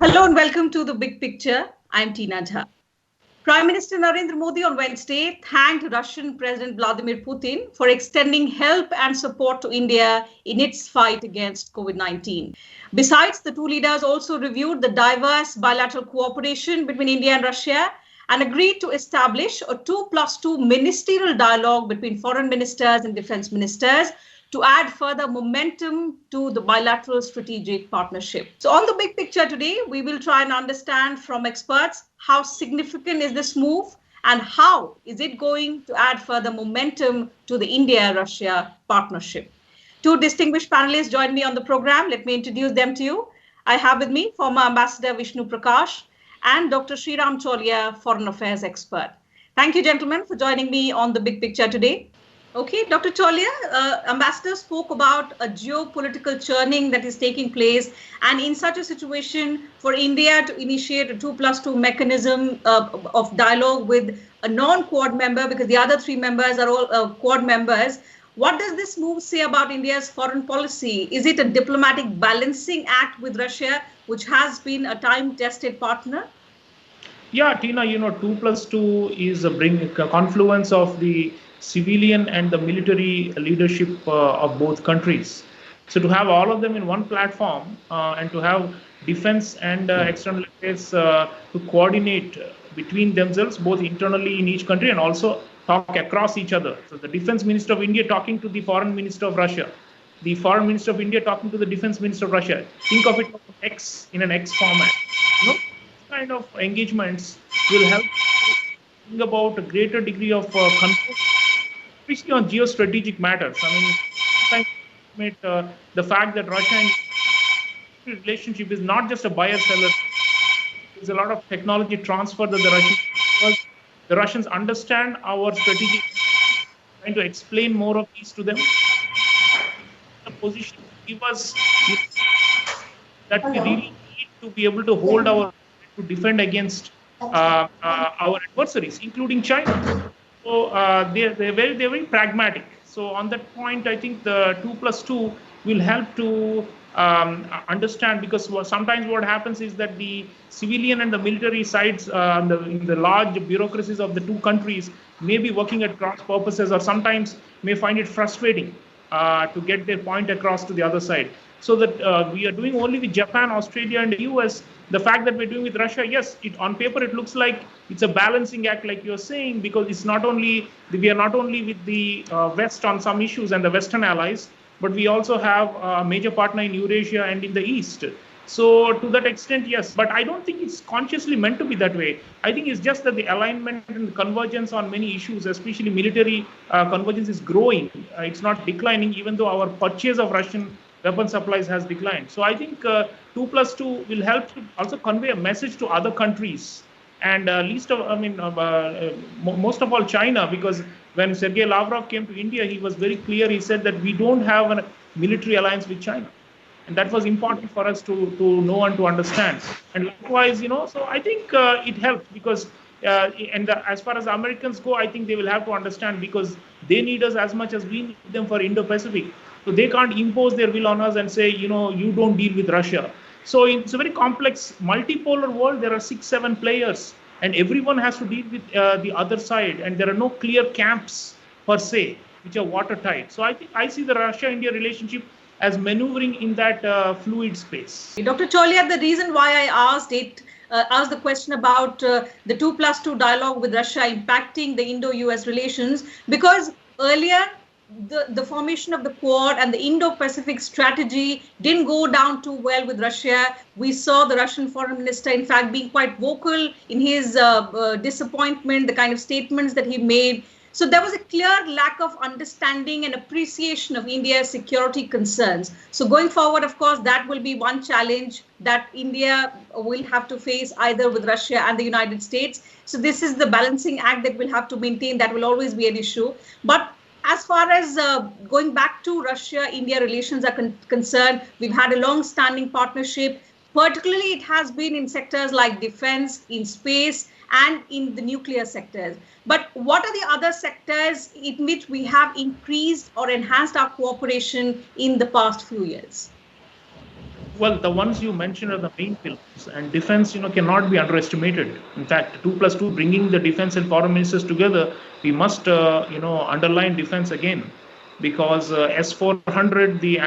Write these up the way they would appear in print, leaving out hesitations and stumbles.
Hello and welcome to The Big Picture. I'm Tina Jha. Prime Minister Narendra Modi on Wednesday thanked Russian President Vladimir Putin for extending help and support to India in its fight against COVID-19. Besides, the two leaders also reviewed the diverse bilateral cooperation between India and Russia and agreed to establish a 2+2 ministerial dialogue between foreign ministers and defense ministers to add further momentum to the bilateral strategic partnership. So on the big picture today, we will try and understand from experts how significant is this move and how is it going to add further momentum to the India-Russia partnership. Two distinguished panelists join me on the program. Let me introduce them to you. I have with me former Ambassador Vishnu Prakash and Dr. Sreeram Chaulia, Foreign Affairs expert. Thank you, gentlemen, for joining me on the big picture today. Okay, Dr. Chaulia, Ambassador spoke about a geopolitical churning that is taking place, and in such a situation, for India to initiate a 2+2 mechanism of dialogue with a non-Quad member, because the other three members are all Quad members, what does this move say about India's foreign policy? Is it a diplomatic balancing act with Russia, which has been a time-tested partner? Yeah, Tina, 2+2 is a confluence of the civilian and the military leadership of both countries. So to have all of them in one platform and to have defense and external affairs to coordinate between themselves, both internally in each country and also talk across each other. So the defense minister of India talking to the foreign minister of Russia, the foreign minister of India talking to the defense minister of Russia. Think of it in an X format. This kind of engagements will help think about a greater degree of control, especially on geostrategic matters. I mean, the fact that Russia and relationship is not just a buyer-seller. There's a lot of technology transfer that the Russians understand our strategy, trying to explain more of these to them. The position give us that we really need to be able to hold to defend against our adversaries, including China. So they're very pragmatic. So on that point, I think the 2+2 will help to understand, because sometimes what happens is that the civilian and the military sides in the large bureaucracies of the two countries may be working at cross purposes, or sometimes may find it frustrating to get their point across to the other side. So that we are doing only with Japan, Australia, and the US. The fact that we're doing with Russia, yes, on paper it looks like it's a balancing act, like you're saying, because we are not only with the West on some issues and the Western allies, but we also have a major partner in Eurasia and in the East. So to that extent, yes, but I don't think it's consciously meant to be that way. I think it's just that the alignment and convergence on many issues, especially military convergence, is growing. It's not declining, even though our purchase of Russian weapon supplies has declined. So I think 2+2 will help to also convey a message to other countries, and most of all China, because when Sergei Lavrov came to India, he was very clear. He said that we don't have a military alliance with China, and that was important for us to know and to understand. And likewise, so I think it helps, because as far as Americans go, I think they will have to understand, because they need us as much as we need them for Indo-Pacific. So they can't impose their will on us and say, you don't deal with Russia. So it's a very complex, multipolar world. There are 6-7 players, and everyone has to deal with the other side. And there are no clear camps per se, which are watertight. So I think I see the Russia-India relationship as maneuvering in that fluid space. Dr. Chaulia, the reason why I asked the question about the 2+2 dialogue with Russia impacting the Indo-US relations, because earlier the formation of the Quad and the Indo-Pacific strategy didn't go down too well with Russia. We saw the Russian foreign minister, in fact, being quite vocal in his disappointment, the kind of statements that he made. So there was a clear lack of understanding and appreciation of India's security concerns. So going forward, of course, that will be one challenge that India will have to face, either with Russia and the United States. So this is the balancing act that we'll have to maintain. That will always be an issue. But as far as going back to Russia-India relations are concerned, we've had a long-standing partnership. Particularly, it has been in sectors like defense, in space, and in the nuclear sectors. But what are the other sectors in which we have increased or enhanced our cooperation in the past few years? Well, the ones you mentioned are the main pillars, and defense, cannot be underestimated. In fact, 2+2, bringing the defense and foreign ministers together, we must, underline defense again, because S-400, the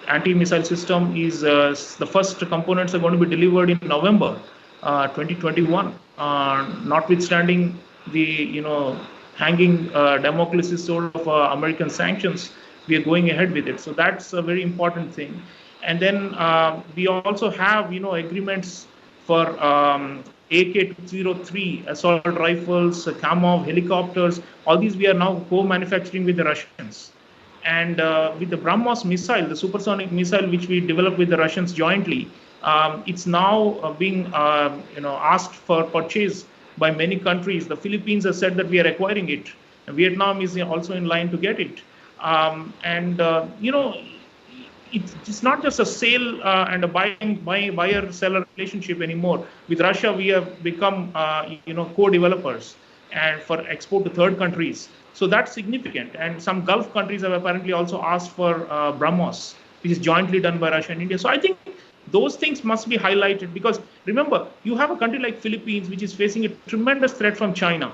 anti-missile system, is the first components are going to be delivered in November 2021. Notwithstanding the, hanging Damocles sword of American sanctions, we are going ahead with it. So that's a very important thing. And then we also have, agreements for AK-203 assault rifles, Kamov helicopters. All these we are now co-manufacturing with the Russians. And with the BrahMos missile, the supersonic missile which we developed with the Russians jointly, it's now being asked for purchase by many countries. The Philippines has said that we are acquiring it. Vietnam is also in line to get it. It's not just a sale and a buyer-seller relationship anymore. With Russia, we have become co-developers and for export to third countries. So that's significant. And some Gulf countries have apparently also asked for BrahMos, which is jointly done by Russia and India. So I think those things must be highlighted, because remember, you have a country like Philippines, which is facing a tremendous threat from China.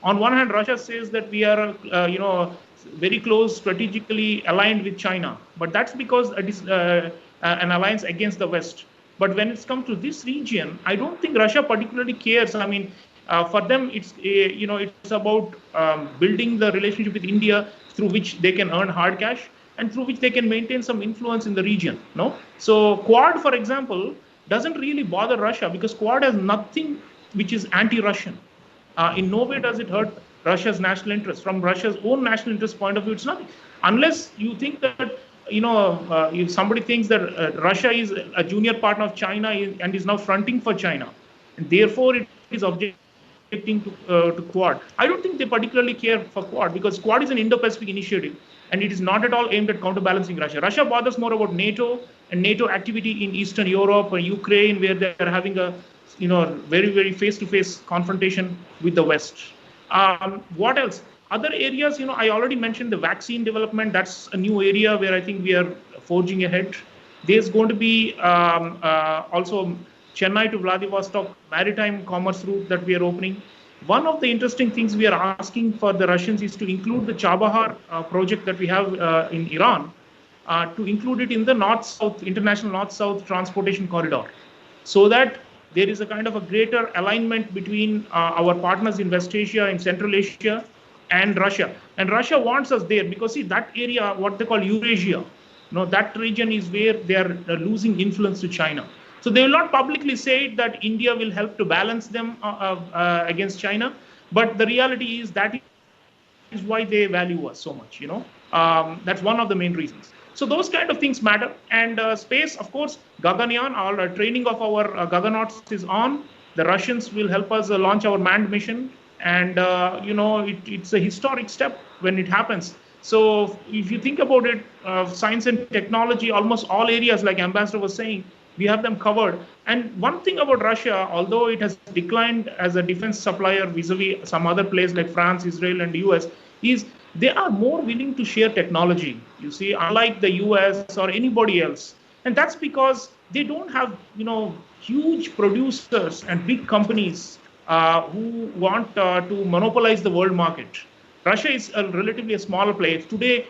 On one hand, Russia says that we are, very close, strategically aligned with China, but that's because it is an alliance against the West. But when it's come to this region, I don't think Russia particularly cares. I mean, for them, it's about building the relationship with India through which they can earn hard cash and through which they can maintain some influence in the region. No, so Quad, for example, doesn't really bother Russia, because Quad has nothing which is anti-Russian. In no way does it hurt Russia's national interest. From Russia's own national interest point of view, it's nothing. Unless you think that, if somebody thinks that Russia is a junior partner of China and is now fronting for China, and therefore it is objecting to Quad. I don't think they particularly care for Quad, because Quad is an Indo-Pacific initiative, and it is not at all aimed at counterbalancing Russia. Russia bothers more about NATO and NATO activity in Eastern Europe or Ukraine, where they are having a very, very face-to-face confrontation with the West. What else? Other areas, I already mentioned the vaccine development. That's a new area where I think we are forging ahead. There's going to be also Chennai to Vladivostok maritime commerce route that we are opening. One of the interesting things we are asking for the Russians is to include the Chabahar project that we have in Iran, to include it in the North-South, international North-South transportation corridor, so that there is a kind of a greater alignment between our partners in West Asia, in Central Asia, and Russia. And Russia wants us there, because see, that area, what they call Eurasia, that region is where they are losing influence to China. So they will not publicly say that India will help to balance them against China, but the reality is that is why they value us so much. That's one of the main reasons. So those kind of things matter. And space, of course, Gaganyaan, our training of our Gaganauts is on. The Russians will help us launch our manned mission. And, it's a historic step when it happens. So if you think about it, science and technology, almost all areas, like Ambassador was saying, we have them covered. And one thing about Russia, although it has declined as a defense supplier vis-a-vis some other places like France, Israel, and the US, is they are more willing to share technology, you see, unlike the US or anybody else. And that's because they don't have, huge producers and big companies who want to monopolize the world market. Russia is relatively a smaller place. Today,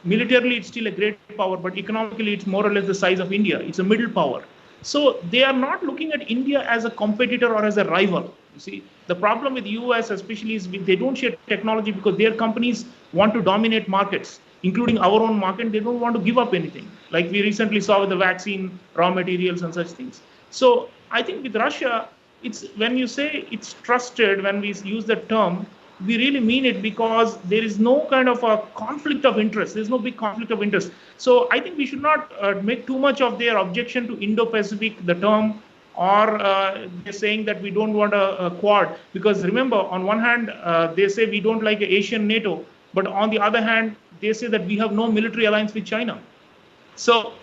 militarily it's still a great power, but economically it's more or less the size of India. It's a middle power. So they are not looking at India as a competitor or as a rival. You see, the problem with the US especially is they don't share technology because their companies want to dominate markets, including our own market. They don't want to give up anything, like we recently saw with the vaccine, raw materials and such things. So I think with Russia, it's when you say it's trusted, when we use that term, we really mean it, because there is no kind of a conflict of interest. There's no big conflict of interest. So I think we should not make too much of their objection to Indo-Pacific, the term, or they're saying that we don't want a Quad. Because remember, on one hand, they say we don't like Asian NATO, but on the other hand, they say that we have no military alliance with China. So,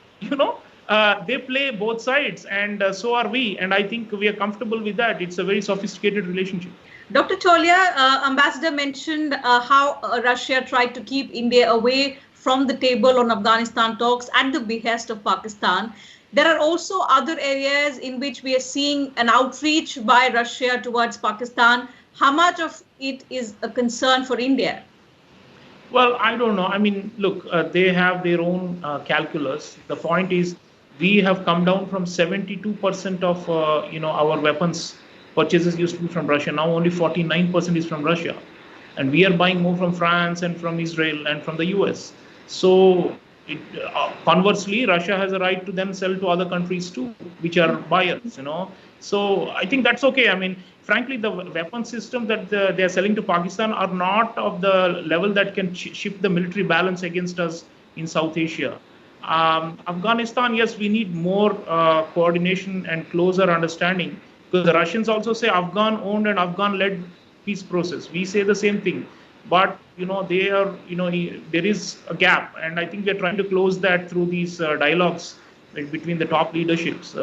they play both sides, and so are we. And I think we are comfortable with that. It's a very sophisticated relationship. Dr. Chaulia, Ambassador mentioned how Russia tried to keep India away from the table on Afghanistan talks at the behest of Pakistan. There are also other areas in which we are seeing an outreach by Russia towards Pakistan. How much of it is a concern for India? Well, I don't know. I mean, look, they have their own calculus. The point is, we have come down from 72% of our weapons purchases used to be from Russia. Now only 49% is from Russia, and we are buying more from France and from Israel and from the US. So, conversely, Russia has a right to then sell to other countries too, which are buyers. So I think that's okay. I mean, frankly, the weapon system that they are selling to Pakistan are not of the level that can shift the military balance against us in South Asia. Afghanistan, yes, we need more coordination and closer understanding, because the Russians also say Afghan-owned and Afghan-led peace process. We say the same thing, but they are there is a gap, and I think we are trying to close that through these dialogues between the top leaderships.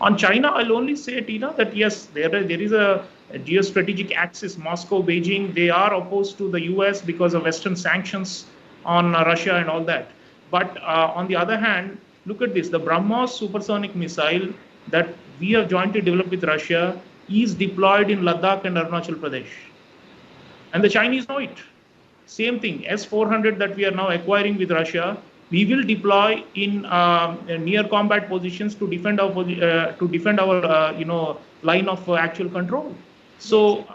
On China, I'll only say, Tina, that yes, there is a geostrategic axis. Moscow, Beijing, they are opposed to the US because of Western sanctions on Russia and all that. But on the other hand, look at this. The BrahMos supersonic missile that we have jointly developed with Russia is deployed in Ladakh and Arunachal Pradesh. And the Chinese know it. Same thing, S-400 that we are now acquiring with Russia, we will deploy in near combat positions to defend our line of actual control. So,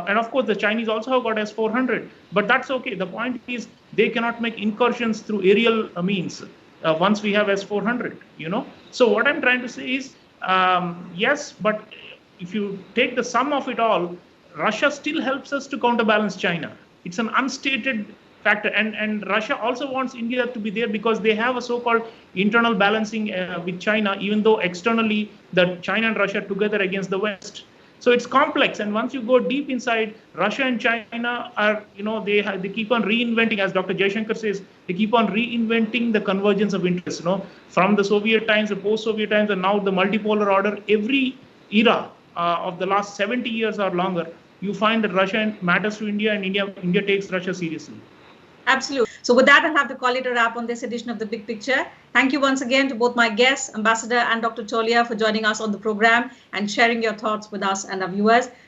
and of course, the Chinese also have got S-400, but that's okay. The point is, they cannot make incursions through aerial means once we have S-400. So what I'm trying to say is, yes, but if you take the sum of it all, Russia still helps us to counterbalance China. It's an unstated factor, and Russia also wants India to be there because they have a so-called internal balancing with China, even though externally the China and Russia together against the West. So it's complex, and once you go deep inside, Russia and China are, they keep on reinventing, as Dr. Jaishankar says, they keep on reinventing the convergence of interests. From the Soviet times, the post-Soviet times, and now the multipolar order. Every era of the last 70 years or longer, you find that Russia matters to India, and India takes Russia seriously. Absolutely. So with that, I'll have to call it a wrap on this edition of The Big Picture. Thank you once again to both my guests, Ambassador and Dr. Chaulia, for joining us on the program and sharing your thoughts with us and our viewers.